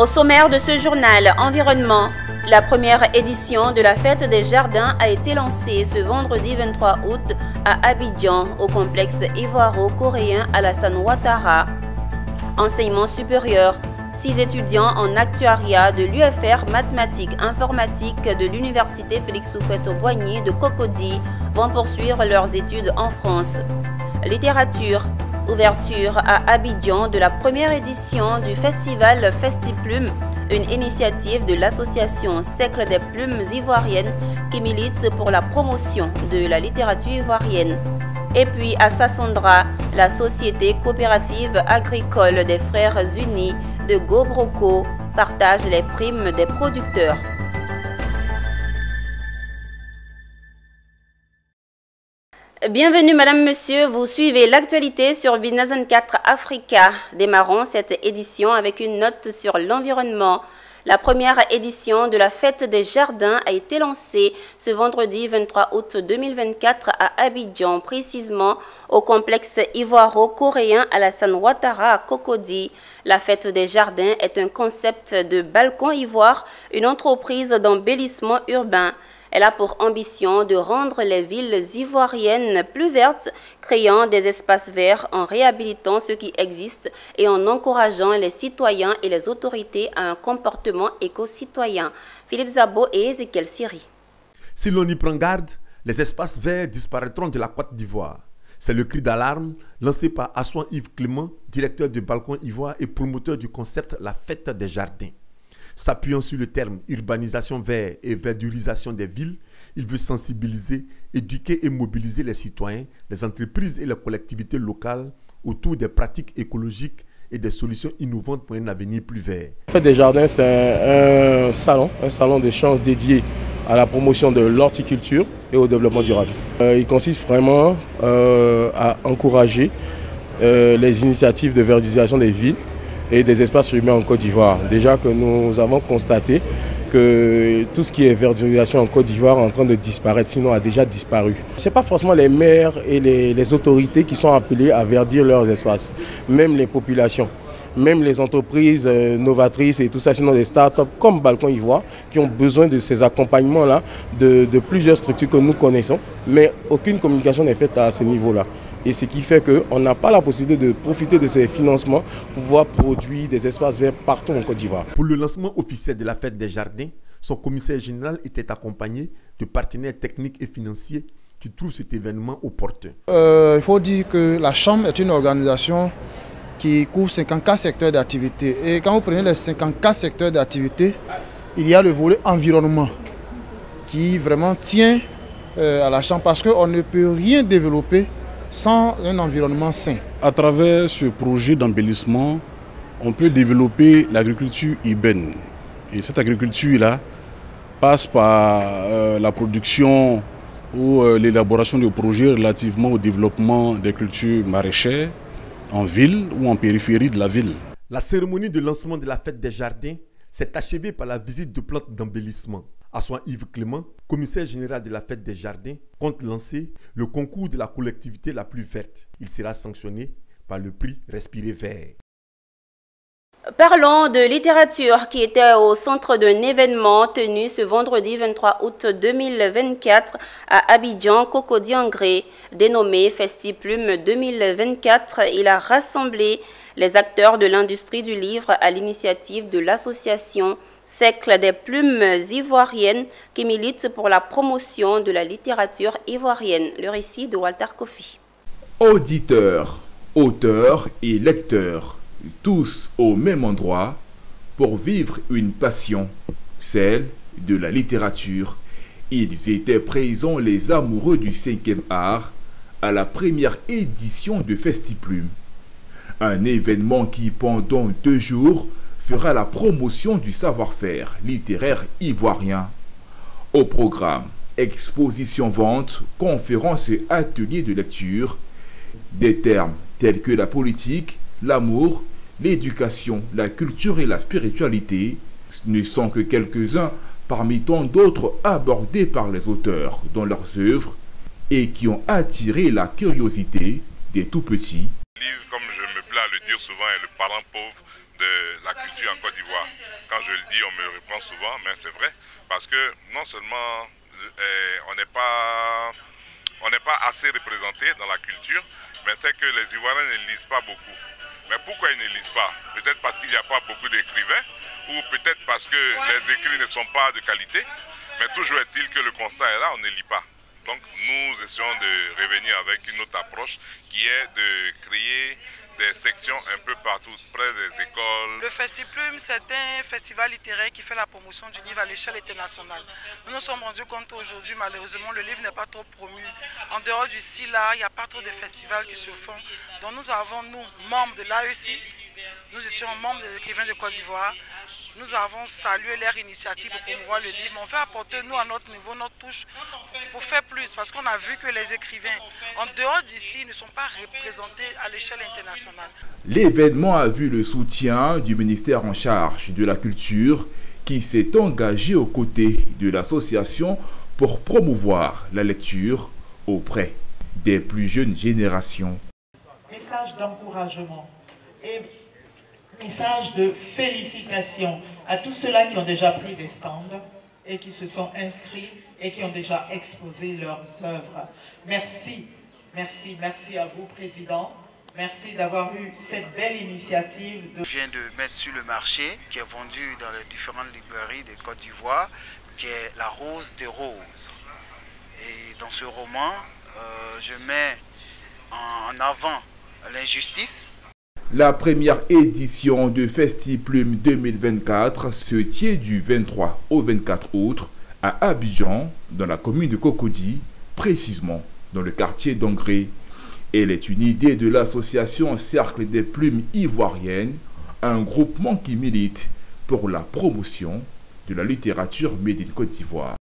Au sommaire de ce journal Environnement, la première édition de la Fête des Jardins a été lancée ce vendredi 23 août à Abidjan, au complexe ivoiro-coréen Alassane Ouattara. Enseignement supérieur, 6 étudiants en actuariat de l'UFR mathématiques informatique de l'Université Félix Houphouët-Boigny de Cocody vont poursuivre leurs études en France. Littérature, ouverture à Abidjan de la première édition du festival Festiplume, une initiative de l'association Cercle des Plumes ivoiriennes qui milite pour la promotion de la littérature ivoirienne. Et puis à Sassandra, la société coopérative agricole des Frères Unis de Gobroco partage les primes des producteurs. Bienvenue Madame, Monsieur, vous suivez l'actualité sur Business 24 Africa. Démarrons cette édition avec une note sur l'environnement. La première édition de la Fête des Jardins a été lancée ce vendredi 23 août 2024 à Abidjan, précisément au complexe ivoiro-coréen Alassane Ouattara à Cocody. La Fête des Jardins est un concept de Balcon Ivoire, une entreprise d'embellissement urbain. Elle a pour ambition de rendre les villes ivoiriennes plus vertes, créant des espaces verts en réhabilitant ce qui existe et en encourageant les citoyens et les autorités à un comportement éco-citoyen. Philippe Zabo et Ezekiel Siri. Si l'on y prend garde, les espaces verts disparaîtront de la Côte d'Ivoire. C'est le cri d'alarme lancé par Assouan Yves Clément, directeur de Balcon Ivoire et promoteur du concept La Fête des Jardins. S'appuyant sur le terme urbanisation verte et verdurisation des villes, il veut sensibiliser, éduquer et mobiliser les citoyens, les entreprises et les collectivités locales autour des pratiques écologiques et des solutions innovantes pour un avenir plus vert. La Fête des Jardins, c'est un salon d'échange dédié à la promotion de l'horticulture et au développement durable. Il consiste vraiment à encourager les initiatives de verdurisation des villes et des espaces urbains en Côte d'Ivoire. Déjà que nous avons constaté que tout ce qui est verdurisation en Côte d'Ivoire est en train de disparaître, sinon a déjà disparu. Ce n'est pas forcément les maires et les autorités qui sont appelées à verdir leurs espaces, même les populations, même les entreprises novatrices et tout ça, sinon des start-up comme Balcon Ivoire qui ont besoin de ces accompagnements-là de plusieurs structures que nous connaissons, mais aucune communication n'est faite à ce niveau-là. Et ce qui fait qu'on n'a pas la possibilité de profiter de ces financements pour pouvoir produire des espaces verts partout en Côte d'Ivoire. Pour le lancement officiel de la Fête des Jardins, son commissaire général était accompagné de partenaires techniques et financiers qui trouvent cet événement opportun. Il faut dire que la Chambre est une organisation qui couvre 54 secteurs d'activité. Et quand vous prenez les 54 secteurs d'activité, il y a le volet environnement qui vraiment tient à la Chambre parce qu'on ne peut rien développer sans un environnement sain. À travers ce projet d'embellissement, on peut développer l'agriculture urbaine. Et cette agriculture-là passe par la production ou l'élaboration de projets relativement au développement des cultures maraîchères en ville ou en périphérie de la ville. La cérémonie de lancement de la Fête des Jardins s'est achevée par la visite de plantes d'embellissement. Assouan Yves Clément, commissaire général de la Fête des Jardins, compte lancer le concours de la collectivité la plus verte. Il sera sanctionné par le prix Respirer Vert. Parlons de littérature qui était au centre d'un événement tenu ce vendredi 23 août 2024 à Abidjan, Cocody-en-Gré. Dénommé Festiplume 2024, il a rassemblé les acteurs de l'industrie du livre à l'initiative de l'association Cercle des Plumes ivoiriennes qui milite pour la promotion de la littérature ivoirienne. Le récit de Walter Kofi. Auditeurs, auteurs et lecteurs, tous au même endroit pour vivre une passion, celle de la littérature. Ils étaient présents, les amoureux du 5e art, à la première édition de Festiplume. Un événement qui, pendant 2 jours, fera la promotion du savoir-faire littéraire ivoirien. Au programme, exposition-vente, conférences et ateliers de lecture. Des termes tels que la politique, l'amour, l'éducation, la culture et la spiritualité ne sont que quelques-uns parmi tant d'autres abordés par les auteurs dans leurs œuvres et qui ont attiré la curiosité des tout-petits. Comme je me plais à le dire souvent, est le parent pauvre de la culture en Côte d'Ivoire. Quand je le dis, on me répond souvent, mais c'est vrai, parce que non seulement on n'est pas assez représenté dans la culture, mais c'est que les Ivoiriens ne lisent pas beaucoup. Mais pourquoi ils ne lisent pas? Peut-être parce qu'il n'y a pas beaucoup d'écrivains, ou peut-être parce que les écrits ne sont pas de qualité, mais toujours est-il que le constat est là, on ne lit pas. Donc nous essayons de revenir avec une autre approche qui est de créer des sections un peu partout, près des écoles. Le Festiplume, c'est un festival littéraire qui fait la promotion du livre à l'échelle internationale. Nous nous sommes rendus compte aujourd'hui, malheureusement, le livre n'est pas trop promu. En dehors du SILA, il n'y a pas trop de festivals qui se font. Donc nous avons, nous, membres de l'AEC, nous étions membres des écrivains de Côte d'Ivoire. Nous avons salué leur initiative pour promouvoir le livre. On veut apporter, nous, à notre niveau, notre touche pour faire plus. Parce qu'on a vu que les écrivains, en dehors d'ici, ne sont pas représentés à l'échelle internationale. L'événement a vu le soutien du ministère en charge de la culture qui s'est engagé aux côtés de l'association pour promouvoir la lecture auprès des plus jeunes générations. Message d'encouragement et message de félicitations à tous ceux-là qui ont déjà pris des stands et qui se sont inscrits et qui ont déjà exposé leurs œuvres. Merci, merci, merci à vous, Président. Merci d'avoir eu cette belle initiative. Je viens de mettre sur le marché, qui est vendu dans les différentes librairies de Côte d'Ivoire, qui est La Rose des Roses. Et dans ce roman, je mets en avant l'injustice. La première édition de Festiplume 2024 se tient du 23 au 24 août à Abidjan, dans la commune de Cocody, précisément dans le quartier d'Angré. Elle est une idée de l'association Cercle des Plumes Ivoiriennes, un groupement qui milite pour la promotion de la littérature made in Côte d'Ivoire.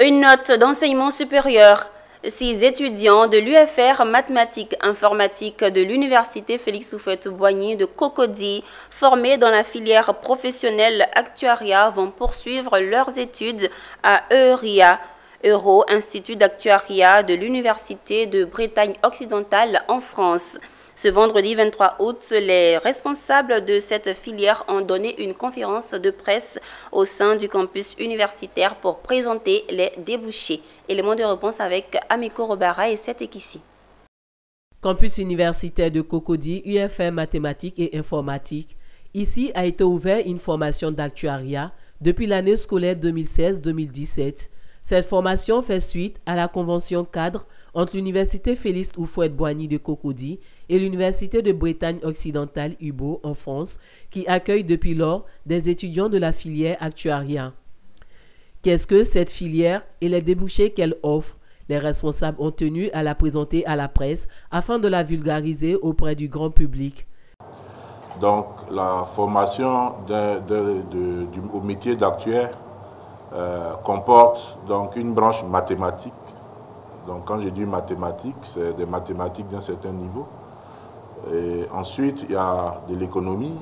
Une note d'enseignement supérieur. 6 étudiants de l'UFR mathématiques informatiques de l'Université Félix Houphouët-Boigny de Cocody, formés dans la filière professionnelle actuariat, vont poursuivre leurs études à EURIA, Euro Institut d'actuariat de l'Université de Bretagne occidentale en France. Ce vendredi 23 août, les responsables de cette filière ont donné une conférence de presse au sein du campus universitaire pour présenter les débouchés. Élément de réponse avec Amiko Robara et Seth Ekissi. Campus universitaire de Cocody, UFR mathématiques et informatique. Ici a été ouverte une formation d'actuariat depuis l'année scolaire 2016-2017. Cette formation fait suite à la convention cadre entre l'Université Félix Houphouët-Boigny de Cocody et l'Université de Bretagne occidentale UBO en France, qui accueille depuis lors des étudiants de la filière actuariat. Qu'est-ce que cette filière et les débouchés qu'elle offre? Les responsables ont tenu à la présenter à la presse afin de la vulgariser auprès du grand public. Donc la formation au métier d'actuaire comporte donc une branche mathématique. Donc quand je dis mathématiques, c'est des mathématiques d'un certain niveau. Et ensuite, il y a de l'économie,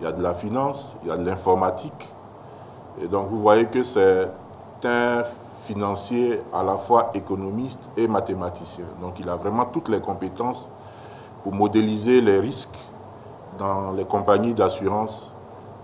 il y a de la finance, il y a de l'informatique. Et donc vous voyez que c'est un financier à la fois économiste et mathématicien. Donc il a vraiment toutes les compétences pour modéliser les risques dans les compagnies d'assurance,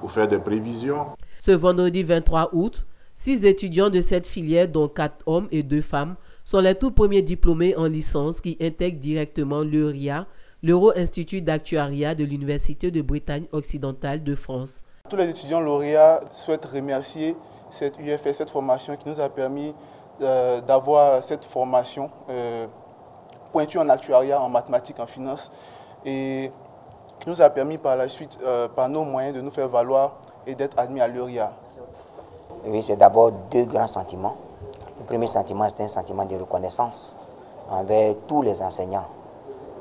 pour faire des prévisions. Ce vendredi 23 août, 6 étudiants de cette filière, dont 4 hommes et 2 femmes, sont les tout premiers diplômés en licence qui intègrent directement l'EURIA, l'Euro Institut d'actuariat de l'Université de Bretagne occidentale de France. Tous les étudiants lauréats souhaitent remercier cette UFR, cette formation qui nous a permis d'avoir cette formation pointue en actuariat, en mathématiques, en finance, et qui nous a permis par la suite, par nos moyens, de nous faire valoir et d'être admis à l'EURIA. Oui, c'est d'abord 2 grands sentiments. Le premier sentiment, c'est un sentiment de reconnaissance envers tous les enseignants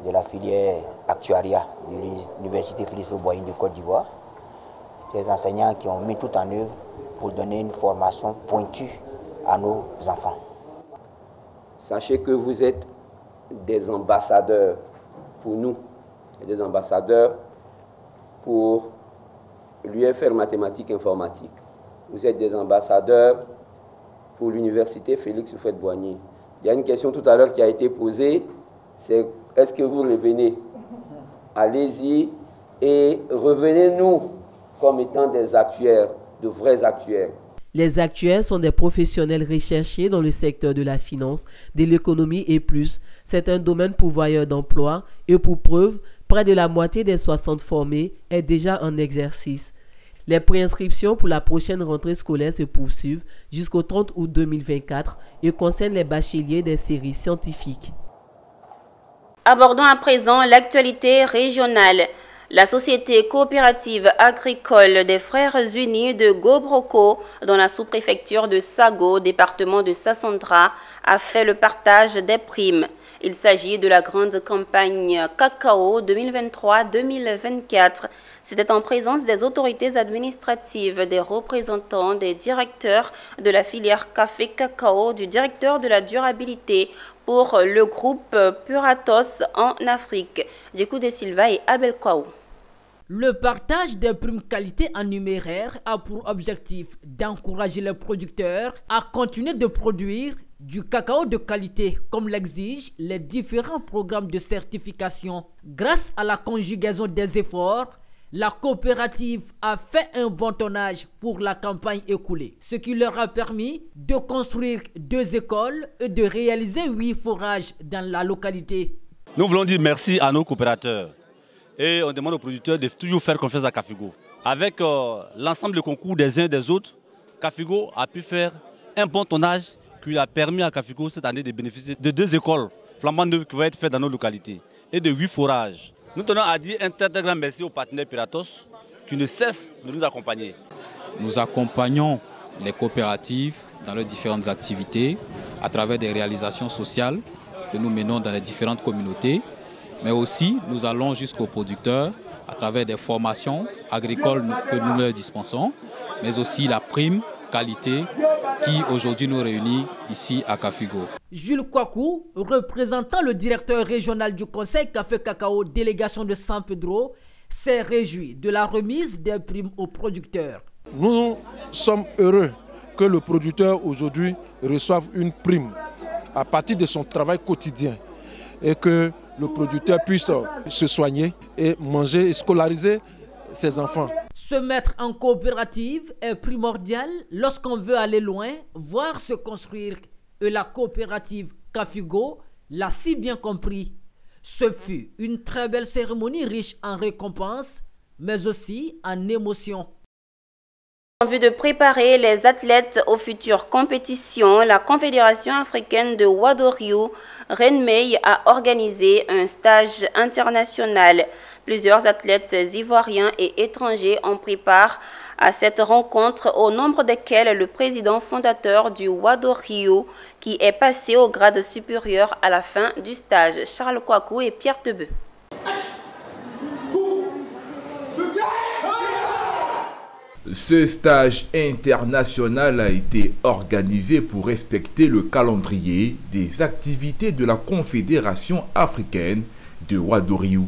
de la filière actuariat de l'Université Félix Houphouët-Boigny de Côte d'Ivoire. Ces enseignants qui ont mis tout en œuvre pour donner une formation pointue à nos enfants. Sachez que vous êtes des ambassadeurs pour nous, et des ambassadeurs pour l'UFR mathématiques informatiques. Vous êtes des ambassadeurs pour l'Université Félix Houphouët-Boigny. Il y a une question tout à l'heure qui a été posée, c'est est-ce que vous revenez allez-y et revenez-nous comme étant des actuaires, de vrais actuaires. Les actuaires sont des professionnels recherchés dans le secteur de la finance, de l'économie et plus. C'est un domaine pourvoyeur d'emploi et pour preuve, près de la moitié des 60 formés est déjà en exercice. Les préinscriptions pour la prochaine rentrée scolaire se poursuivent jusqu'au 30 août 2024 et concernent les bacheliers des séries scientifiques. Abordons à présent l'actualité régionale. La société coopérative agricole des Frères Unis de Gobroco, dans la sous-préfecture de Sago, département de Sassandra, a fait le partage des primes. Il s'agit de la grande campagne Cacao 2023-2024. C'était en présence des autorités administratives, des représentants, des directeurs de la filière café-cacao, du directeur de la durabilité pour le groupe Puratos en Afrique. Djekou de Silva et Abel Kwaou. Le partage des primes qualité en numéraire a pour objectif d'encourager les producteurs à continuer de produire du cacao de qualité comme l'exigent les différents programmes de certification. Grâce à la conjugaison des efforts, la coopérative a fait un bon tonnage pour la campagne écoulée, ce qui leur a permis de construire 2 écoles et de réaliser 8 forages dans la localité. Nous voulons dire merci à nos coopérateurs et on demande aux producteurs de toujours faire confiance à Cafigo. Avec l'ensemble des concours des uns et des autres, Cafigo a pu faire un bon tonnage qui a permis à Cafigo cette année de bénéficier de 2 écoles flambant neuves qui vont être faites dans nos localités et de 8 forages. Nous tenons à dire un très grand merci aux partenaires Piratos qui ne cessent de nous accompagner. Nous accompagnons les coopératives dans leurs différentes activités à travers des réalisations sociales que nous menons dans les différentes communautés, mais aussi nous allons jusqu'aux producteurs à travers des formations agricoles que nous leur dispensons, mais aussi la prime qualité qui aujourd'hui nous réunit ici à Cafigo. Jules Kwaku, représentant le directeur régional du Conseil Café Cacao, délégation de San Pedro, s'est réjoui de la remise des primes aux producteurs. Nous sommes heureux que le producteur aujourd'hui reçoive une prime à partir de son travail quotidien et que le producteur puisse se soigner et manger et scolariser ses enfants. Se mettre en coopérative est primordial lorsqu'on veut aller loin, voire se construire. Et la coopérative Cafigo l'a si bien compris. Ce fut une très belle cérémonie riche en récompenses, mais aussi en émotions. En vue de préparer les athlètes aux futures compétitions, la Confédération africaine de Wadoryu, Renmei, a organisé un stage international. Plusieurs athlètes ivoiriens et étrangers ont pris part à cette rencontre, au nombre desquels le président fondateur du Wadoryu, qui est passé au grade supérieur à la fin du stage, Charles Kwaku et Pierre Tebeu. Ce stage international a été organisé pour respecter le calendrier des activités de la Confédération africaine de Wadoryu.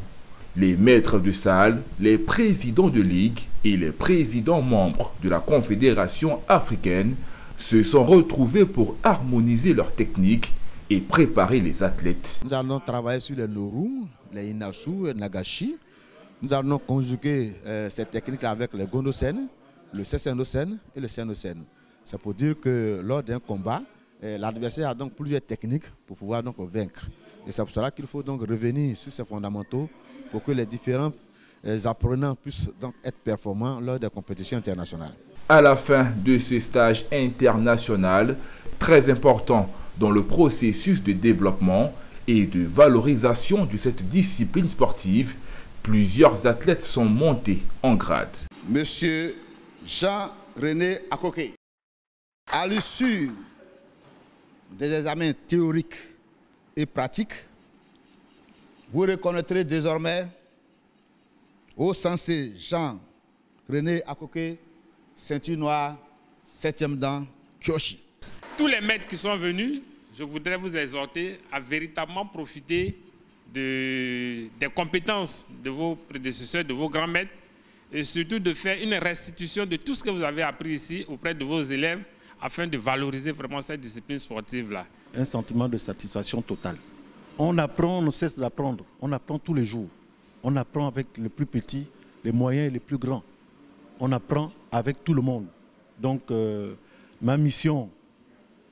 Les maîtres de salle, les présidents de ligue et les présidents membres de la Confédération africaine se sont retrouvés pour harmoniser leurs techniques et préparer les athlètes. Nous allons travailler sur les Noru, les Inasu et Nagashi. Nous allons conjuguer ces techniques avec les Gondosen, le Sessenosen et le Senosen. C'est pour dire que lors d'un combat, l'adversaire a donc plusieurs techniques pour pouvoir donc vaincre. Et c'est pour cela qu'il faut donc revenir sur ces fondamentaux pour que les différents apprenants puissent donc être performants lors des compétitions internationales. À la fin de ce stage international, très important dans le processus de développement et de valorisation de cette discipline sportive, plusieurs athlètes sont montés en grade. Monsieur Jean-René Akoké, à l'issue des examens théoriques et pratiques, vous reconnaîtrez désormais au sensé Jean-René Akoké, ceinture noire, 7e dan, Kyoshi. Tous les maîtres qui sont venus, je voudrais vous exhorter à véritablement profiter des compétences de vos prédécesseurs, de vos grands maîtres, et surtout de faire une restitution de tout ce que vous avez appris ici auprès de vos élèves afin de valoriser vraiment cette discipline sportive-là. Un sentiment de satisfaction totale. On apprend, on ne cesse d'apprendre, on apprend tous les jours. On apprend avec les plus petits, les moyens et les plus grands. On apprend avec tout le monde. Donc, ma mission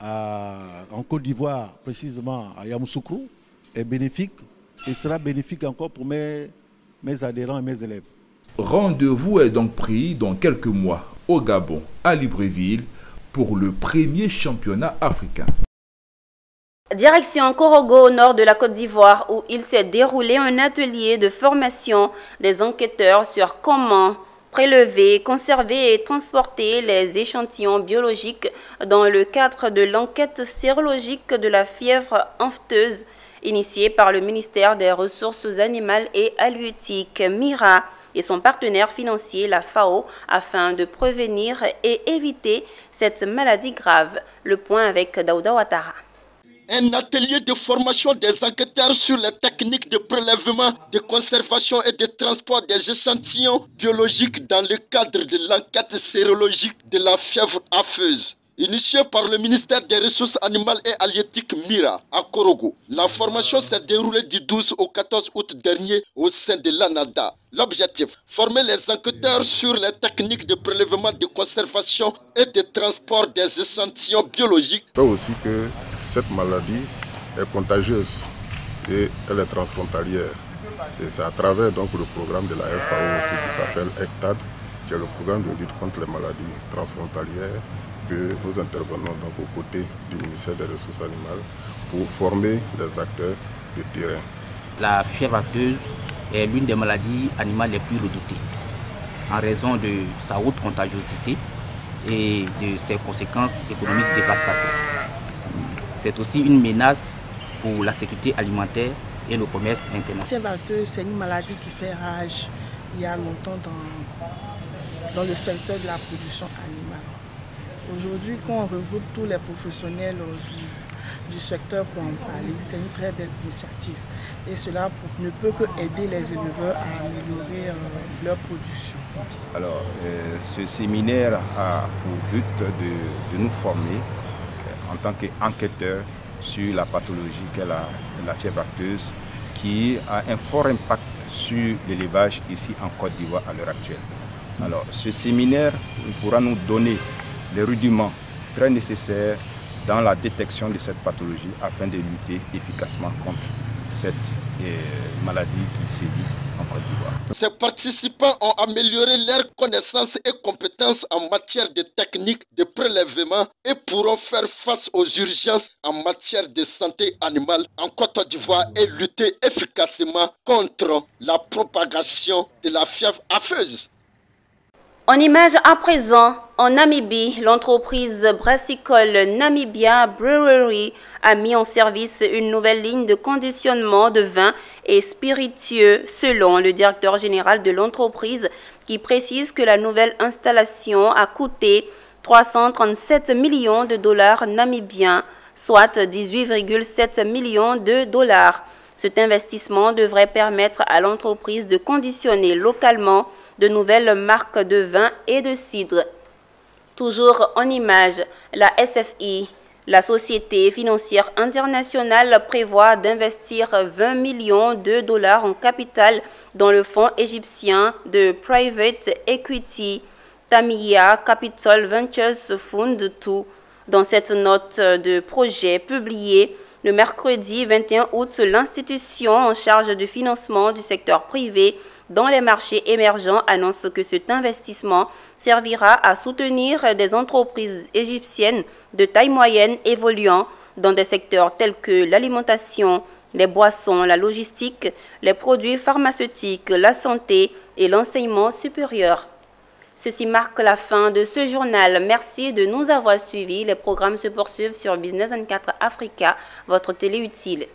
en Côte d'Ivoire, précisément à Yamoussoukro, est bénéfique et sera bénéfique encore pour mes adhérents et mes élèves. Rendez-vous est donc pris dans quelques mois au Gabon, à Libreville, pour le premier championnat africain. Direction Korogo, au nord de la Côte d'Ivoire, où il s'est déroulé un atelier de formation des enquêteurs sur comment prélever, conserver et transporter les échantillons biologiques dans le cadre de l'enquête sérologique de la fièvre afteuse initiée par le ministère des Ressources animales et halieutiques, MIRA, et son partenaire financier, la FAO, afin de prévenir et éviter cette maladie grave. Le point avec Daouda Ouattara. Un atelier de formation des enquêteurs sur les techniques de prélèvement, de conservation et de transport des échantillons biologiques dans le cadre de l'enquête sérologique de la fièvre afteuse. Initié par le ministère des Ressources animales et halieutiques MIRA à Korogo. La formation s'est déroulée du 12 au 14 août dernier au sein de l'ANADA. L'objectif, former les enquêteurs sur les techniques de prélèvement, de conservation et de transport des échantillons biologiques. C'est aussi que cette maladie est contagieuse et elle est transfrontalière. Et c'est à travers donc, le programme de la FAO aussi qui s'appelle ECTAD, qui est le programme de lutte contre les maladies transfrontalières, que nous intervenons donc aux côtés du ministère des Ressources animales pour former les acteurs de terrain. La fièvre afteuse est l'une des maladies animales les plus redoutées en raison de sa haute contagiosité et de ses conséquences économiques dévastatrices. C'est aussi une menace pour la sécurité alimentaire et le commerce international. La fièvre afteuse, c'est une maladie qui fait rage il y a longtemps dans le secteur de la production animale. Aujourd'hui, quand on regroupe tous les professionnels du secteur pour en parler, c'est une très belle initiative. Et cela ne peut que aider les éleveurs à améliorer leur production. Alors, ce séminaire a pour but de nous former en tant qu'enquêteurs sur la pathologie qu'est la fièvre afteuse, qui a un fort impact sur l'élevage ici en Côte d'Ivoire à l'heure actuelle. Alors, ce séminaire pourra nous donner les rudiments très nécessaires dans la détection de cette pathologie afin de lutter efficacement contre cette maladie qui sévit en Côte d'Ivoire. Ces participants ont amélioré leurs connaissances et compétences en matière de techniques de prélèvement et pourront faire face aux urgences en matière de santé animale en Côte d'Ivoire et lutter efficacement contre la propagation de la fièvre afteuse. En image à présent, en Namibie, l'entreprise brassicole Namibia Brewery a mis en service une nouvelle ligne de conditionnement de vins et spiritueux, selon le directeur général de l'entreprise, qui précise que la nouvelle installation a coûté 337 millions de dollars namibiens, soit 18,7 millions de dollars. Cet investissement devrait permettre à l'entreprise de conditionner localement de nouvelles marques de vin et de cidre. Toujours en image, la SFI, la Société financière internationale, prévoit d'investir 20 millions de dollars en capital dans le fonds égyptien de Private Equity Tamiya Capital Ventures Fund 2. Dans cette note de projet publiée le mercredi 21 août, l'institution en charge du financement du secteur privé dans les marchés émergents annonce que cet investissement servira à soutenir des entreprises égyptiennes de taille moyenne évoluant dans des secteurs tels que l'alimentation, les boissons, la logistique, les produits pharmaceutiques, la santé et l'enseignement supérieur. Ceci marque la fin de ce journal. Merci de nous avoir suivis. Les programmes se poursuivent sur Business 24 Africa, votre télé utile.